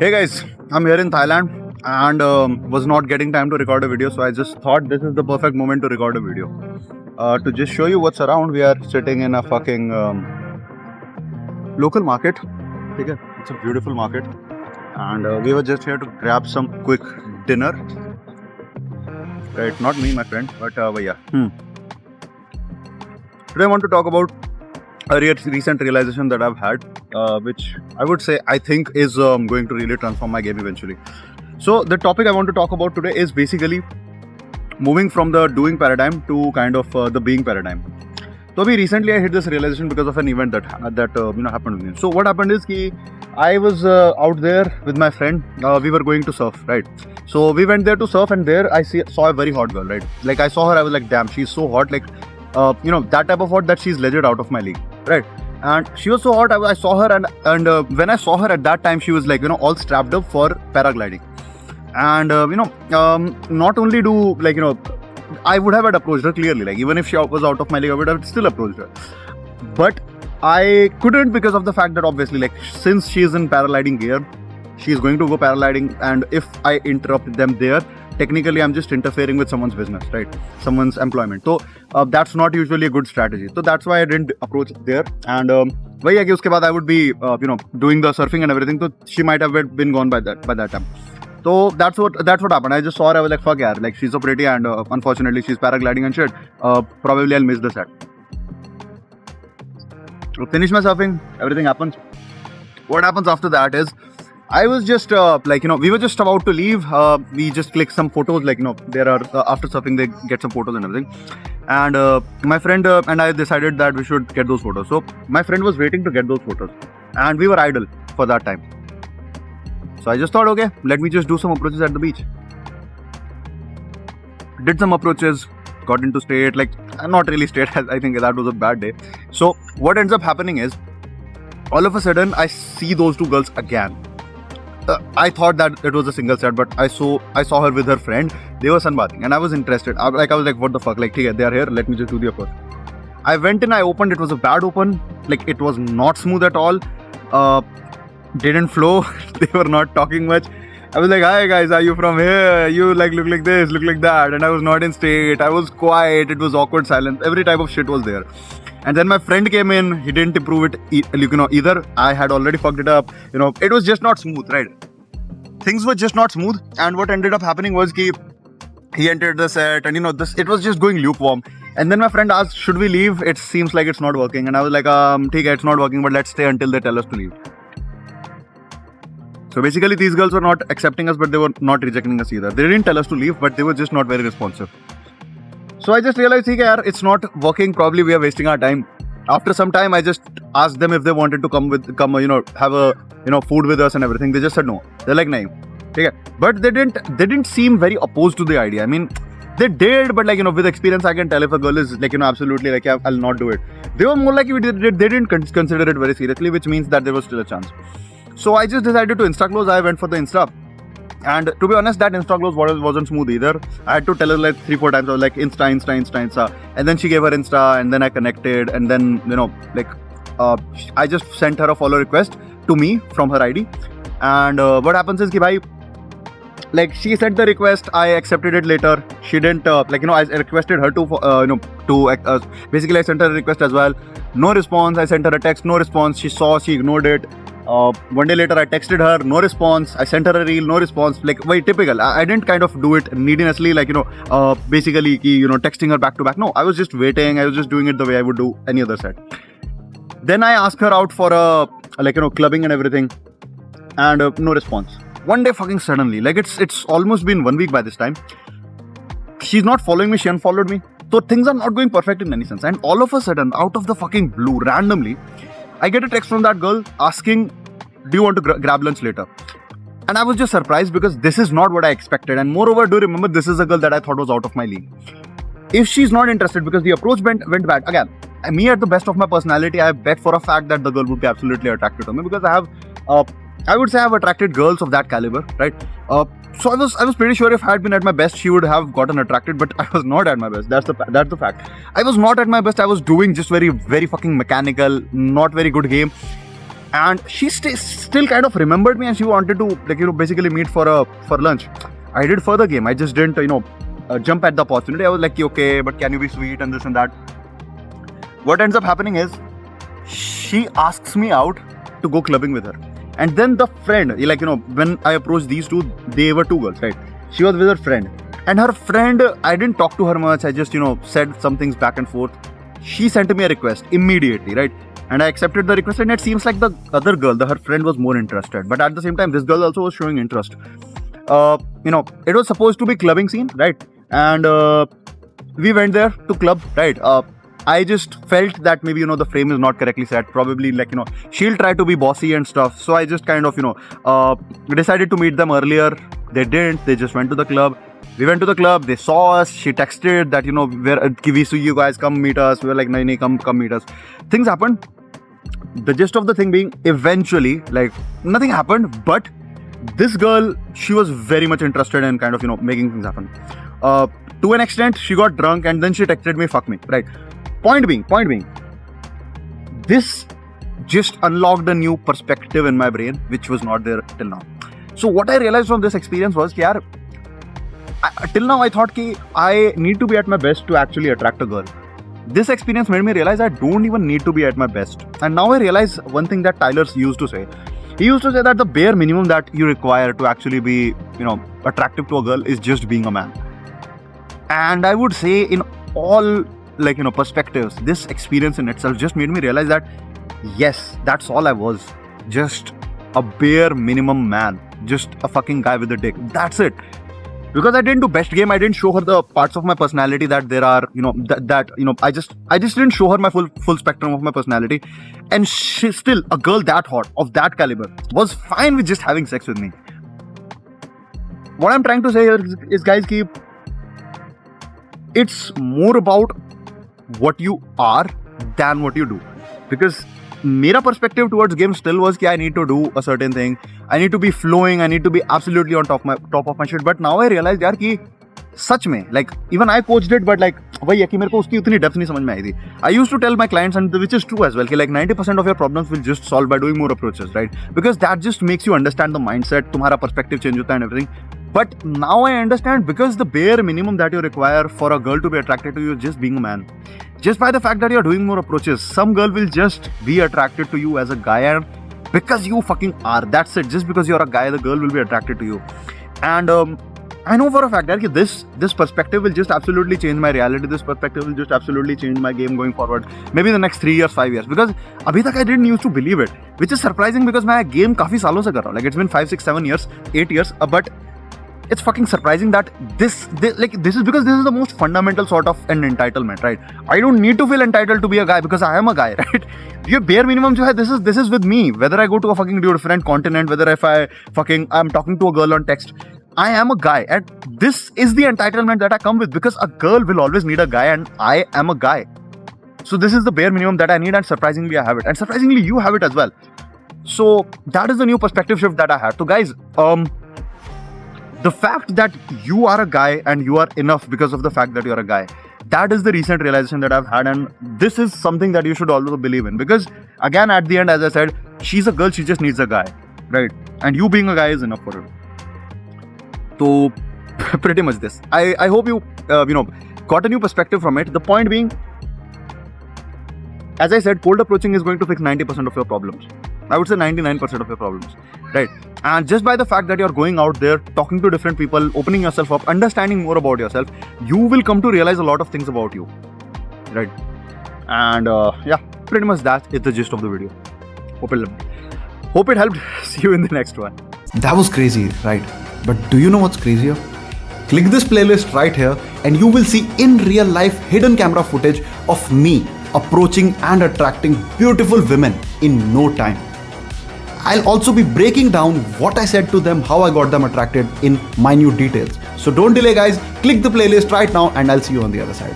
Hey guys, I'm here in Thailand and was not getting time to record a video, so I just thought this is the perfect moment to record a video. To just show you what's around, we are sitting in a fucking local market. Okay? It's a beautiful market, and we were just here to grab some quick dinner. Right, not me, my friend, but yeah. Today I want to talk about a recent realization that I've had, which I would say I think is going to really transform my game eventually. So the topic I want to talk about today is basically moving from the doing paradigm to kind of the being paradigm. So recently I hit this realization because of an event that happened with me. So what happened is that I was out there with my friend. We were going to surf, right? So we went there to surf, and there I saw a very hot girl, right? Like I saw her, I was like, damn, she's so hot. Like that type of hot that she's legit out of my league, right? And she was so hot. I saw her, and when I saw her at that time, she was like all strapped up for paragliding. And not only do I would have approached her clearly, like even if she was out of my league, I would have still approached her. But I couldn't because of the fact that obviously, like, since she is in paragliding gear, she is going to go paragliding, and if I interrupt them there, technically I'm just interfering with someone's business, right? Someone's employment. So that's not usually a good strategy. So that's why I didn't approach there. And वही है कि उसके बाद I would be doing the surfing and everything. So she might have been gone by that time. So that's what happened. I just saw her. I was like, fuck yeah, like she's so pretty, and unfortunately she's paragliding and shit. Probably I'll miss the set. So finish my surfing. Everything happens. What happens after that is, I was just we were just about to leave. We just clicked some photos, there are after surfing they get some photos and everything. And my friend and I decided that we should get those photos. So my friend was waiting to get those photos, and we were idle for that time. So I just thought, okay, let me just do some approaches at the beach. Did some approaches, got into straight, like not really straight. I think that was a bad day. So what ends up happening is, all of a sudden I see those two girls again. I thought that it was a single set, but I saw her with her friend. They were sunbathing, and I was interested. I was like, what the fuck? Like, they are here. Let me just do the approach. I went in. I opened. It was a bad open. Like, it was not smooth at all. Didn't flow. They were not talking much. I was like, hi guys, are you from here? You like look like this, look like that. And I was not in state. I was quiet. It was awkward silence. Every type of shit was there. And then my friend came in. He didn't improve it. Either I had already fucked it up. It was just not smooth, right? Things were just not smooth. And what ended up happening was he entered the set, and it was just going lukewarm. And then my friend asked, should we leave? It seems like it's not working. And I was like, okay, it's not working, but let's stay until they tell us to leave. So basically, these girls were not accepting us, but they were not rejecting us either. They didn't tell us to leave, but they were just not very responsive. So I just realized, it's not working. Probably we are wasting our time. After some time, I just asked them if they wanted to come, have a food with us and everything. They just said no. They're like, nahin. Okay. But they didn't seem very opposed to the idea. I mean, they did, but with experience, I can tell if a girl is absolutely like, I'll not do it. They were more like they didn't consider it very seriously, which means that there was still a chance. So I just decided to Insta close. I went for the Insta. And to be honest, that Insta close wasn't smooth either. I had to tell her like 3-4 times. I was like, Insta. And then she gave her Insta, and then I connected. And then, I just sent her a follow request to me from her ID. And what happens is, she sent the request. I accepted it later. She didn't, I requested her to basically I sent her a request as well. No response. I sent her a text, no response. She ignored it. One day later, I texted her, no response. I sent her a reel, no response. Like, very typical. I didn't kind of do it needlessly, basically, texting her back to back. No, I was just waiting. I was just doing it the way I would do any other set. Then I asked her out for clubbing and everything, and no response. One day, fucking suddenly, it's almost been 1 week by this time. She's not following me. She unfollowed me. So things are not going perfect in any sense. And all of a sudden, out of the fucking blue, randomly, I get a text from that girl asking, do you want to grab lunch later? And I was just surprised because this is not what I expected. And moreover, do remember, this is a girl that I thought was out of my league. If she's not interested, because the approach went bad, again, me at the best of my personality, I bet for a fact that the girl would be absolutely attracted to me, because I would say I have attracted girls of that caliber, right? So I was pretty sure if I had been at my best, she would have gotten attracted, but I was not at my best. That's the fact. I was not at my best. I was doing just very, very fucking mechanical, not very good game. and she still kind of remembered me, and she wanted to basically meet for lunch. I did further game. I just didn't jump at the opportunity. I was like, okay, but can you be sweet and this and that. What ends up happening is she asks me out to go clubbing with her, and then the friend, when I approached these two, they were two girls, right? She was with her friend, and her friend, I didn't talk to her much. I just said some things back and forth. She sent me a request immediately, right? And I accepted the request, and it seems like the other girl, her friend, was more interested. But at the same time, this girl also was showing interest. It was supposed to be clubbing scene, right? And we went there to club, right? I just felt that maybe, the frame is not correctly set. Probably she'll try to be bossy and stuff. So I just kind of, decided to meet them earlier. They didn't. They just went to the club. We went to the club. They saw us. She texted that, we see you guys, come meet us. We were like, nahi, come meet us. Things happened. The gist of the thing being, eventually, nothing happened. But this girl, she was very much interested in kind of, making things happen. To an extent, she got drunk and then she texted me, fuck me, right? Point being, this just unlocked a new perspective in my brain, which was not there till now. So what I realized from this experience was, till now I thought I need to be at my best to actually attract a girl. This experience made me realize I don't even need to be at my best. And now I realize one thing that Tyler used to say. He used to say that the bare minimum that you require to actually be, attractive to a girl is just being a man. And I would say in all, perspectives, this experience in itself just made me realize that, yes, that's all I was. Just a bare minimum man. Just a fucking guy with a dick. That's it. Because I didn't do best game, I didn't show her the parts of my personality that there are, I just didn't show her my full spectrum of my personality. And she still, a girl that hot, of that caliber, was fine with just having sex with me. What I'm trying to say here is, guys, it's more about what you are than what you do. Because मेरा perspective towards game still was I need to do a certain thing, I need to be flowing, I need to be absolutely on top of my shit. But now I realized कि सच में, even I coached it, but वही है कि मेरे को उसकी उतनी depth नहीं समझ में आई थी. I used to tell my clients, and which is true as well, कि 90% of your problems will just solve by doing more approaches, right? Because that just makes you understand the mindset, तुम्हारा perspective change होता है and everything. But now I understand, because the bare minimum that you require for a girl to be attracted to you is just being a man. Just by the fact that you're doing more approaches, some girl will just be attracted to you as a guy, and because you fucking are. That's it. Just because you're a guy, the girl will be attracted to you. And I know for a fact that this perspective will just absolutely change my reality. This perspective will just absolutely change my game going forward. Maybe the next 3 years, 5 years. Because abhi tak I didn't used to believe it. Which is surprising, because my game काफी सालों से कर रहा हूँ. It's been 5, 6, 7 years, 8 years. But it's fucking surprising that this is because this is the most fundamental sort of an entitlement, right? I don't need to feel entitled to be a guy because I am a guy, right? Your bare minimum jo hai, this is with me. Whether I go to a fucking different continent, whether if I'm talking to a girl on text, I am a guy, and this is the entitlement that I come with, because a girl will always need a guy, and I am a guy. So this is the bare minimum that I need, and surprisingly I have it, and surprisingly you have it as well. So that is the new perspective shift that I had. So guys, the fact that you are a guy and you are enough because of the fact that you're a guy, that is the recent realization that I've had, and this is something that you should also believe in, because again, at the end, as I said, she's a girl, she just needs a guy, right? And you being a guy is enough for her. So pretty much this. I hope you got a new perspective from it. The point being, as I said, cold approaching is going to fix 90% of your problems. I would say 99% of your problems, right? And just by the fact that you're going out there, talking to different people, opening yourself up, understanding more about yourself, you will come to realize a lot of things about you, right? And yeah, pretty much that is the gist of the video. Hope it helped. See you in the next one. That was crazy, right? But do you know what's crazier? Click this playlist right here and you will see in real life hidden camera footage of me approaching and attracting beautiful women in no time. I'll also be breaking down what I said to them, how I got them attracted in minute details. So don't delay, guys. Click the playlist right now and I'll see you on the other side.